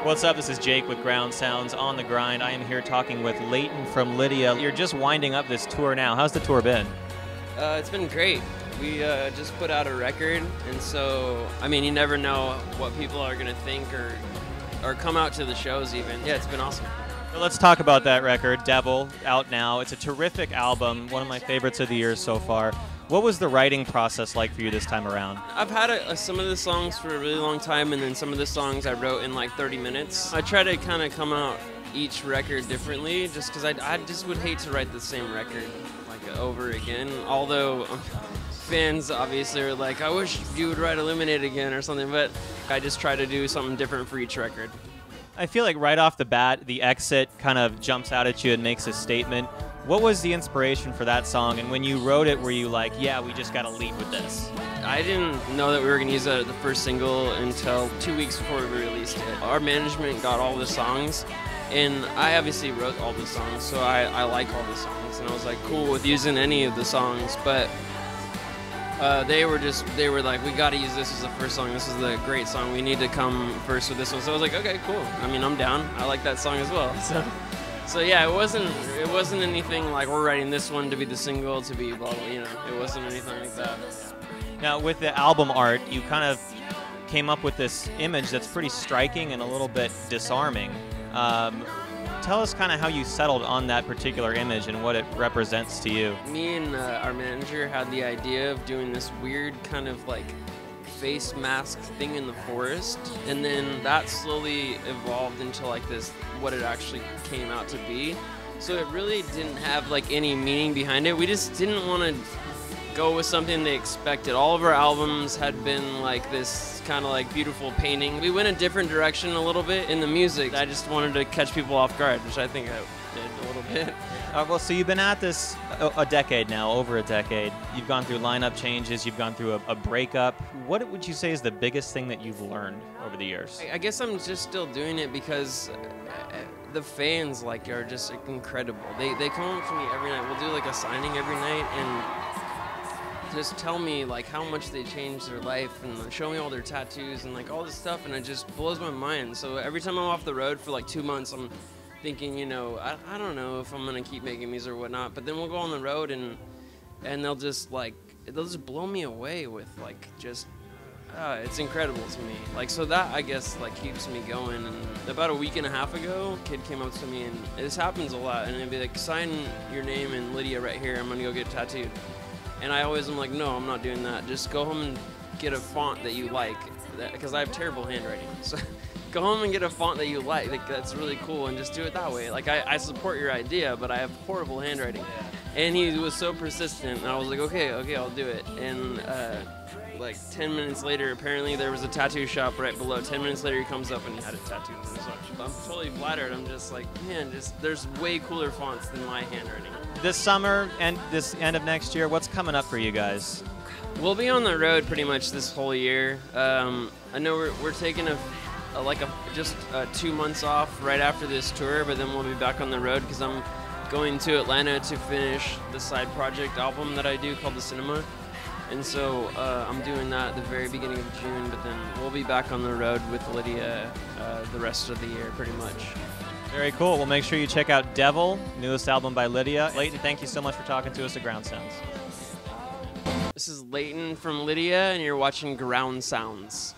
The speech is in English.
What's up? This is Jake with Ground Sounds on the Grind. I am here talking with Leighton from Lydia. You're just winding up this tour now. How's the tour been? It's been great. We just put out a record, and so, I mean, you never know what people are going to think or come out to the shows even. Yeah, it's been awesome. Well, let's talk about that record, Devil, out now. It's a terrific album, one of my favorites of the year so far. What was the writing process like for you this time around? I've had some of the songs for a really long time, and then some of the songs I wrote in like 30 minutes. I try to kind of come out each record differently, just because I just would hate to write the same record like over again. Although fans obviously are like, I wish you would write Eliminate again or something, but I just try to do something different for each record. I feel like right off the bat, the Exit kind of jumps out at you and makes a statement. What was the inspiration for that song? And when you wrote it, were you like, yeah, we just got to lead with this? I didn't know that we were going to use the first single until 2 weeks before we released it. Our management got all the songs, and I obviously wrote all the songs, so I like all the songs. And I was like, cool with using any of the songs, but they were like, we got to use this as the first song. This is the great song. We need to come first with this one. So I was like, okay, cool. I mean, I'm down. I like that song as well. So yeah, it wasn't anything like we're writing this one to be the single, to be blah, blah, you know. It wasn't anything like that. Now, with the album art, you kind of came up with this image that's pretty striking and a little bit disarming. Tell us kind of how you settled on that particular image and what it represents to you. Me and our manager had the idea of doing this weird kind of like face mask thing in the forest, and then that slowly evolved into like this, what it actually came out to be. So it really didn't have like any meaning behind it. We just didn't want to go with something they expected. All of our albums had been like this kind of like beautiful painting. We went a different direction a little bit in the music. I just wanted to catch people off guard, which I think I did a little bit. Well, so you've been at this a decade now, over a decade. You've gone through lineup changes, you've gone through a breakup. What would you say is the biggest thing that you've learned over the years? I guess I'm just still doing it because the fans like are just incredible. They come up to me every night. We'll do like a signing every night and just tell me like how much they changed their life and show me all their tattoos and like all this stuff, and it just blows my mind. So every time I'm off the road for like 2 months, I'm thinking, you know, I don't know if I'm gonna keep making music or whatnot, but then we'll go on the road and they'll just blow me away with like just it's incredible to me. Like, so that I guess like keeps me going. And about a week and a half ago, a kid came up to me, and this happens a lot, and it'd be like, sign your name and Lydia right here, I'm gonna go get tattooed. And I always am like, no, I'm not doing that. Just go home and get a font that you like, because I have terrible handwriting. So go home and get a font that you like that's really cool, and just do it that way. Like, I support your idea, but I have horrible handwriting. And he was so persistent, and I was like, okay, I'll do it. And like 10 minutes later, apparently there was a tattoo shop right below. 10 minutes later, he comes up and he had a tattoo. So I'm totally flattered. I'm just like, man, there's way cooler fonts than my handwriting. This summer and this end of next year, what's coming up for you guys? We'll be on the road pretty much this whole year. I know we're taking just 2 months off right after this tour, but then we'll be back on the road because I'm going to Atlanta to finish the side project album that I do called The Cinema. And so I'm doing that at the very beginning of June, but then we'll be back on the road with Lydia the rest of the year pretty much. Very cool. Well, make sure you check out Devil, newest album by Lydia. Leighton, thank you so much for talking to us at Ground Sounds. This is Leighton from Lydia, and you're watching Ground Sounds.